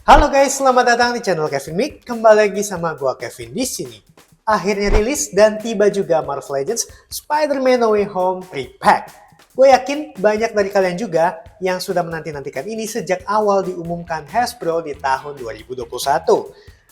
Halo guys, selamat datang di channel Kevin Mick. Kembali lagi sama gua Kevin di sini. Akhirnya rilis dan tiba juga Marvel Legends Spider-Man No Way Home 3 Pack. Gue yakin banyak dari kalian juga yang sudah menanti-nantikan ini sejak awal diumumkan Hasbro di tahun 2021.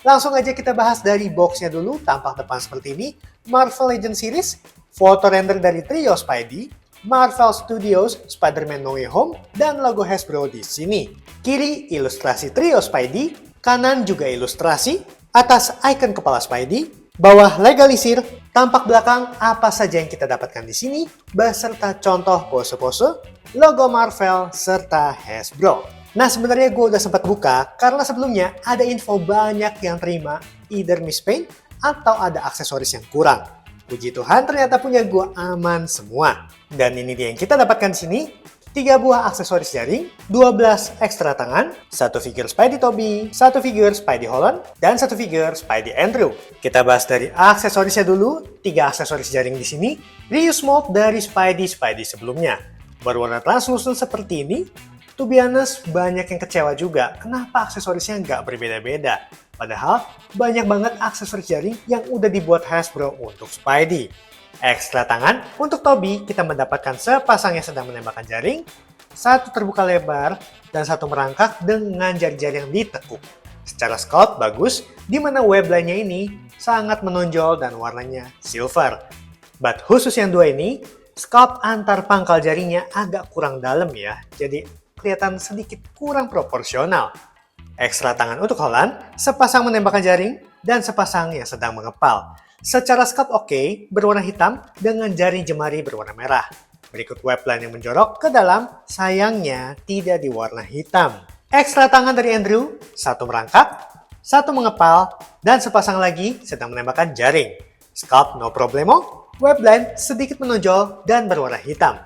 Langsung aja kita bahas dari boxnya dulu, tampak depan seperti ini. Marvel Legends Series, foto render dari trio Spidey, Marvel Studios, Spider-Man No Way Home, dan logo Hasbro di sini. Kiri ilustrasi trio Spidey, kanan juga ilustrasi, atas icon kepala Spidey, bawah legalisir, tampak belakang apa saja yang kita dapatkan di sini, beserta contoh pose-pose, logo Marvel, serta Hasbro. Nah sebenarnya gue udah sempat buka karena sebelumnya ada info banyak yang terima either mispaint atau ada aksesoris yang kurang. Puji Tuhan ternyata punya gue aman semua. Dan ini dia yang kita dapatkan di sini. 3 buah aksesoris jaring, 12 ekstra tangan, 1 figur Spidey Tobey, 1 figur Spidey Holland, dan 1 figur Spidey Andrew. Kita bahas dari aksesorisnya dulu. 3 aksesoris jaring di sini, reuse mold dari Spidey sebelumnya. Berwarna translucent seperti ini. To be honest, banyak yang kecewa juga. Kenapa aksesorisnya nggak berbeda-beda? Padahal banyak banget aksesoris jaring yang udah dibuat Hasbro untuk Spidey. Ekstra tangan, untuk Tobey kita mendapatkan sepasang yang sedang menembakkan jaring, 1 terbuka lebar, dan 1 merangkak dengan jari-jari yang ditekuk. Secara sculpt bagus, di mana webline-nya ini sangat menonjol dan warnanya silver. But khusus yang 2 ini, sculpt antar pangkal jarinya agak kurang dalam ya, jadi kelihatan sedikit kurang proporsional. Ekstra tangan untuk Holland, sepasang menembakkan jaring, dan sepasang yang sedang mengepal. Secara sculpt oke, berwarna hitam dengan jari jemari berwarna merah. Berikut webline yang menjorok ke dalam, sayangnya tidak diwarna hitam. Ekstra tangan dari Andrew, 1 merangkak, 1 mengepal, dan sepasang lagi sedang menembakkan jaring. Sculpt no problemo, webline sedikit menonjol dan berwarna hitam.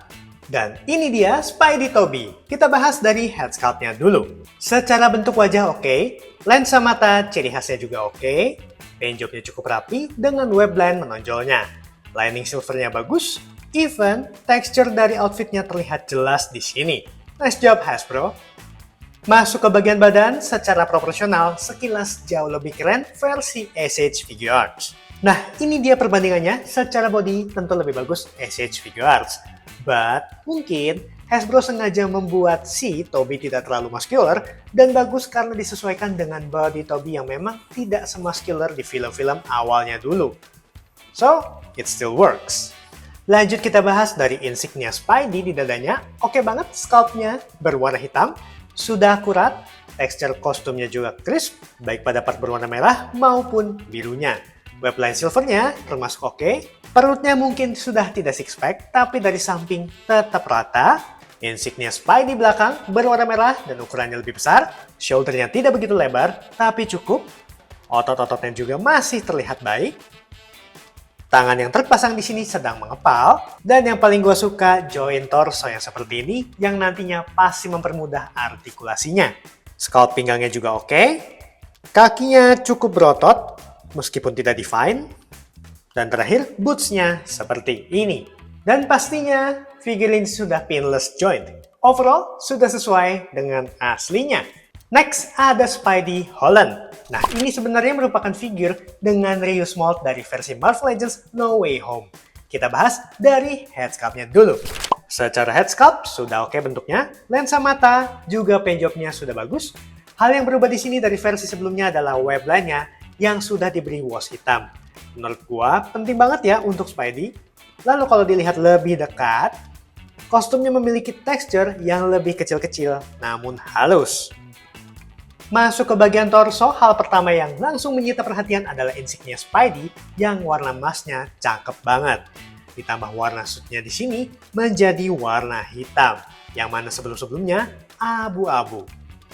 Dan ini dia Spidey Tobey. Kita bahas dari head sculpt-nya dulu. Secara bentuk wajah oke, lensa mata ciri khasnya juga oke, paint job-nya cukup rapi dengan webline menonjolnya. Lining silvernya bagus, even texture dari outfitnya terlihat jelas di sini. Nice job Hasbro. Masuk ke bagian badan, secara proporsional sekilas jauh lebih keren versi SH Figuarts. Nah, ini dia perbandingannya. Secara body tentu lebih bagus SH Figuarts. But mungkin Hasbro sengaja membuat si Tobey tidak terlalu muscular dan bagus karena disesuaikan dengan body Tobey yang memang tidak semuscular di film-film awalnya dulu. So, it still works. Lanjut kita bahas dari insignia Spidey di dadanya. Oke banget, sculpt-nya berwarna hitam, sudah akurat, tekstur kostumnya juga crisp, baik pada part berwarna merah maupun birunya. Webline silvernya termasuk oke, perutnya mungkin sudah tidak six pack, tapi dari samping tetap rata. Insignia Spidey belakang berwarna merah dan ukurannya lebih besar, shouldernya tidak begitu lebar, tapi cukup. Otot-ototnya juga masih terlihat baik. Tangan yang terpasang di sini sedang mengepal, dan yang paling gue suka join torso yang seperti ini, yang nantinya pasti mempermudah artikulasinya. Sculpt pinggangnya juga oke, kakinya cukup berotot, meskipun tidak define. Dan terakhir, boots-nya seperti ini. Dan pastinya, figurine sudah pinless joint. Overall, sudah sesuai dengan aslinya. Next, ada Spidey Holland. Nah, ini sebenarnya merupakan figur dengan reuse mold dari versi Marvel Legends No Way Home. Kita bahas dari head sculpt-nya dulu. Secara head sculpt, sudah oke bentuknya. Lensa mata, juga paint job-nya sudah bagus. Hal yang berubah di sini dari versi sebelumnya adalah webline-nya yang sudah diberi wash hitam. Menurut gua, penting banget ya untuk Spidey. Lalu kalau dilihat lebih dekat, kostumnya memiliki tekstur yang lebih kecil-kecil namun halus. Masuk ke bagian torso, hal pertama yang langsung menyita perhatian adalah insignia Spidey yang warna emasnya cakep banget. Ditambah warna suitnya di sini menjadi warna hitam, yang mana sebelum-sebelumnya abu-abu.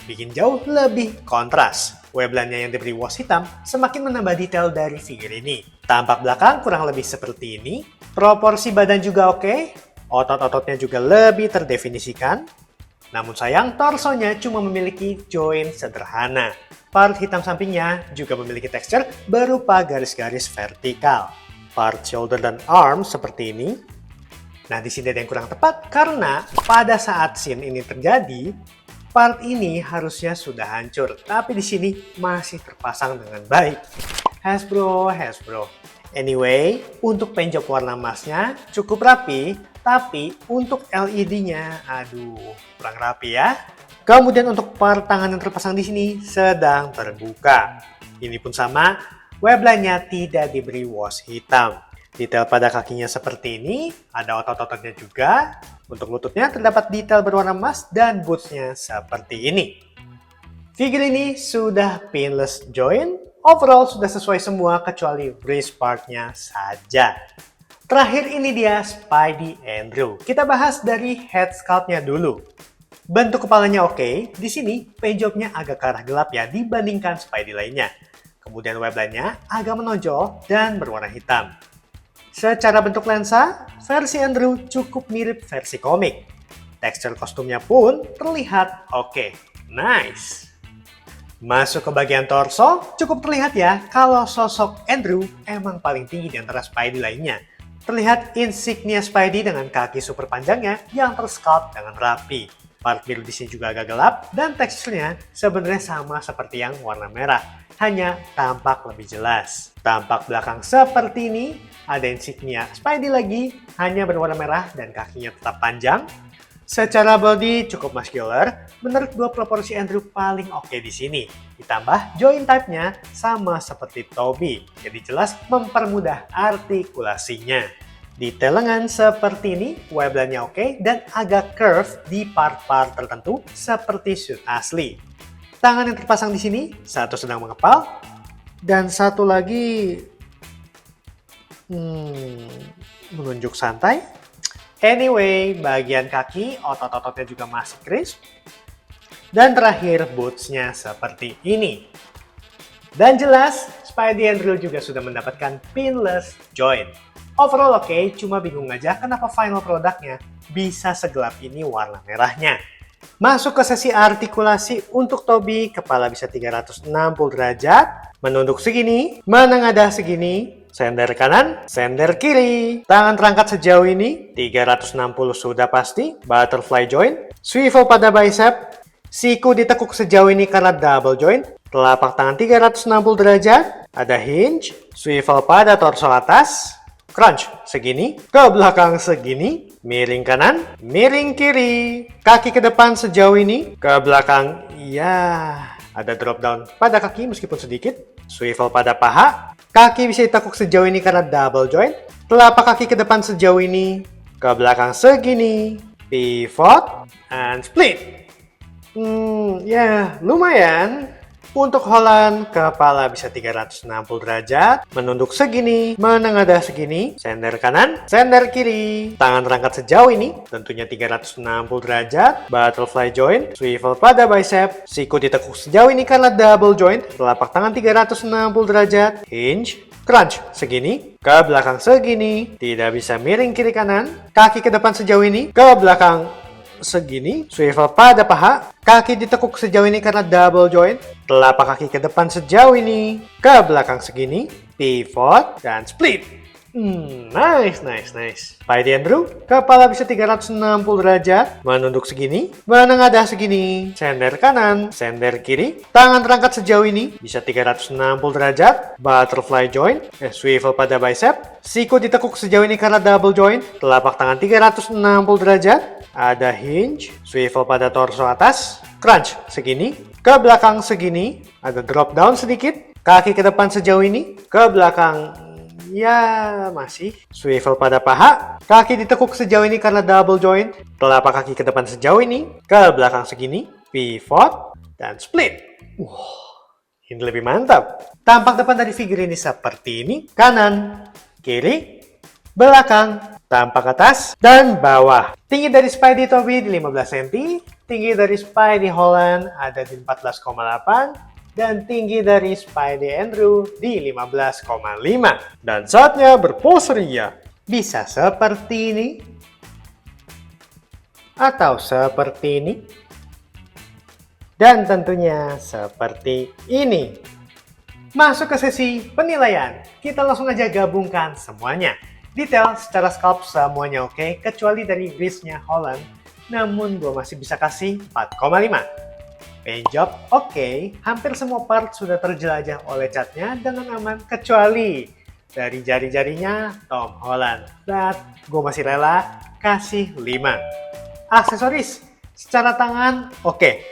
Bikin jauh lebih kontras. Webline-nya yang diberi wash hitam semakin menambah detail dari figur ini. Tampak belakang kurang lebih seperti ini. Proporsi badan juga oke. Otot-ototnya juga lebih terdefinisikan. Namun sayang, torsonya cuma memiliki join sederhana. Part hitam sampingnya juga memiliki tekstur berupa garis-garis vertikal. Part shoulder dan arm seperti ini. Nah, di sini ada yang kurang tepat karena pada saat scene ini terjadi, Part ini harusnya sudah hancur, tapi di sini masih terpasang dengan baik. Hasbro. Anyway, untuk paint job warna emasnya cukup rapi, tapi untuk LED-nya, aduh, kurang rapi ya. Kemudian untuk part tangan yang terpasang di sini sedang terbuka. Ini pun sama, webline-nya tidak diberi wash hitam. Detail pada kakinya seperti ini, ada otot-ototnya juga. Untuk lututnya terdapat detail berwarna emas dan bootsnya seperti ini. Figure ini sudah pinless joint, overall sudah sesuai semua kecuali wrist part-nya saja. Terakhir ini dia Spidey Andrew. Kita bahas dari head sculpt-nya dulu. Bentuk kepalanya oke, di sini paint job-nya agak ke arah gelap ya dibandingkan Spidey lainnya. Kemudian webline-nya agak menonjol dan berwarna hitam. Secara bentuk lensa, versi Andrew cukup mirip versi komik. Tekstur kostumnya pun terlihat oke. Nice! Masuk ke bagian torso, cukup terlihat ya kalau sosok Andrew emang paling tinggi di antara Spidey lainnya. Terlihat insignia Spidey dengan kaki super panjangnya yang tersculpt dengan rapi. Part biru di sini juga agak gelap dan teksturnya sebenarnya sama seperti yang warna merah, hanya tampak lebih jelas. Tampak belakang seperti ini, ada insignia Spidey lagi, hanya berwarna merah dan kakinya tetap panjang. Secara body cukup muscular, menurut gua proporsi Andrew paling oke di sini. Ditambah joint type-nya sama seperti Tobey, jadi jelas mempermudah artikulasinya. Detail lengan seperti ini, webline-nya oke dan agak curve di part-part tertentu seperti suit asli. Tangan yang terpasang di sini, satu sedang mengepal, dan satu lagi menunjuk santai. Anyway, bagian kaki, otot-ototnya juga masih crisp. Dan terakhir, boots-nya seperti ini. Dan jelas, Spidey Andrew juga sudah mendapatkan pinless joint. Overall oke, cuma bingung aja kenapa final produknya bisa segelap ini warna merahnya. Masuk ke sesi artikulasi untuk Tobey, kepala bisa 360 derajat, menunduk segini, menengadah segini, sender kanan, sender kiri. Tangan terangkat sejauh ini, 360 sudah pasti, butterfly joint, swivel pada bicep, siku ditekuk sejauh ini karena double joint, telapak tangan 360 derajat, ada hinge, swivel pada torso atas, crunch segini, ke belakang segini, miring kanan, miring kiri, kaki ke depan sejauh ini, ke belakang, ya, ada drop down pada kaki meskipun sedikit, swivel pada paha, kaki bisa ditekuk sejauh ini karena double joint, telapak kaki ke depan sejauh ini, ke belakang segini, pivot, and split. Ya, lumayan. Untuk Holland, kepala bisa 360 derajat, menunduk segini, menengadah segini, sender kanan, sender kiri, tangan terangkat sejauh ini, tentunya 360 derajat, butterfly joint, swivel pada bicep, siku ditekuk sejauh ini karena double joint, telapak tangan 360 derajat, hinge, crunch segini, ke belakang segini, tidak bisa miring kiri kanan, kaki ke depan sejauh ini, ke belakang segini, swivel pada paha, kaki ditekuk sejauh ini karena double joint, telapak kaki ke depan sejauh ini, ke belakang segini, pivot, dan split. Nice. Spidey Andrew, kepala bisa 360 derajat, menunduk segini, menengadah segini, sender kanan, sender kiri, tangan terangkat sejauh ini, bisa 360 derajat, butterfly joint, swivel pada bicep, siku ditekuk sejauh ini karena double joint, telapak tangan 360 derajat, ada hinge, swivel pada torso atas, crunch segini, ke belakang segini, ada drop down sedikit, kaki ke depan sejauh ini, ke belakang, ya masih, swivel pada paha, kaki ditekuk sejauh ini karena double joint, telapak kaki ke depan sejauh ini, ke belakang segini, pivot, dan split. Ini lebih mantap. Tampak depan dari figure ini seperti ini, kanan, kiri, belakang, tampak atas, dan bawah. Tinggi dari Spidey Tobey di 15 cm, tinggi dari Spidey Holland ada di 14,8, dan tinggi dari Spidey Andrew di 15,5. Dan saatnya berpose ria. Bisa seperti ini, atau seperti ini, dan tentunya seperti ini. Masuk ke sesi penilaian. Kita langsung aja gabungkan semuanya. Detail secara sculpt semuanya oke, kecuali dari wrist-nya Holland namun gue masih bisa kasih 4,5. Paint job oke, hampir semua part sudah terjelajah oleh catnya dengan aman kecuali dari jari-jarinya Tom Holland. But gue masih rela kasih 5. Aksesoris secara tangan oke,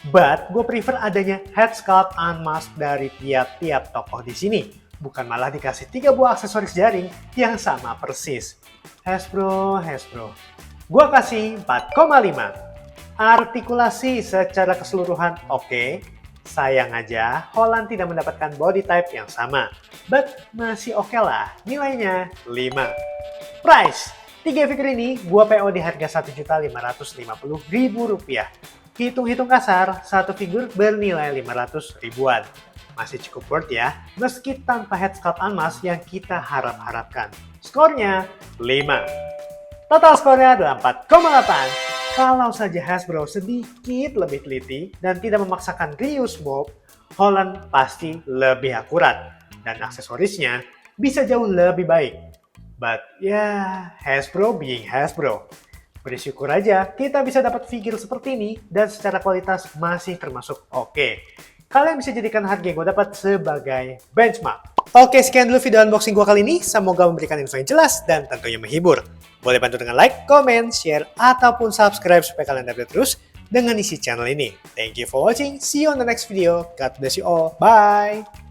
but gue prefer adanya head sculpt unmask dari tiap-tiap tokoh di sini. Bukan malah dikasih 3 buah aksesoris jaring yang sama persis. Hasbro. Gue kasih 4,5. Artikulasi secara keseluruhan oke. Sayang aja, Holland tidak mendapatkan body type yang sama. But masih oke lah, nilainya 5. Price, 3 figur ini gua PO di harga Rp1.550.000. Hitung-hitung kasar, satu figur bernilai 500 ribuan. Masih cukup worth ya, meski tanpa head sculpt unmask yang kita harap-harapkan. Skornya 5. Total skornya adalah 4,8. Kalau saja Hasbro sedikit lebih teliti dan tidak memaksakan reuse mold, Holland pasti lebih akurat dan aksesorisnya bisa jauh lebih baik. But ya, Hasbro being Hasbro. Bersyukur aja kita bisa dapat figure seperti ini dan secara kualitas masih termasuk oke. Kalian bisa jadikan harga yang gue dapat sebagai benchmark. Oke, sekian dulu video unboxing gue kali ini. Semoga memberikan info yang jelas dan tentunya menghibur. Boleh bantu dengan like, comment, share, ataupun subscribe supaya kalian update terus dengan isi channel ini. Thank you for watching. See you on the next video. God bless you all. Bye!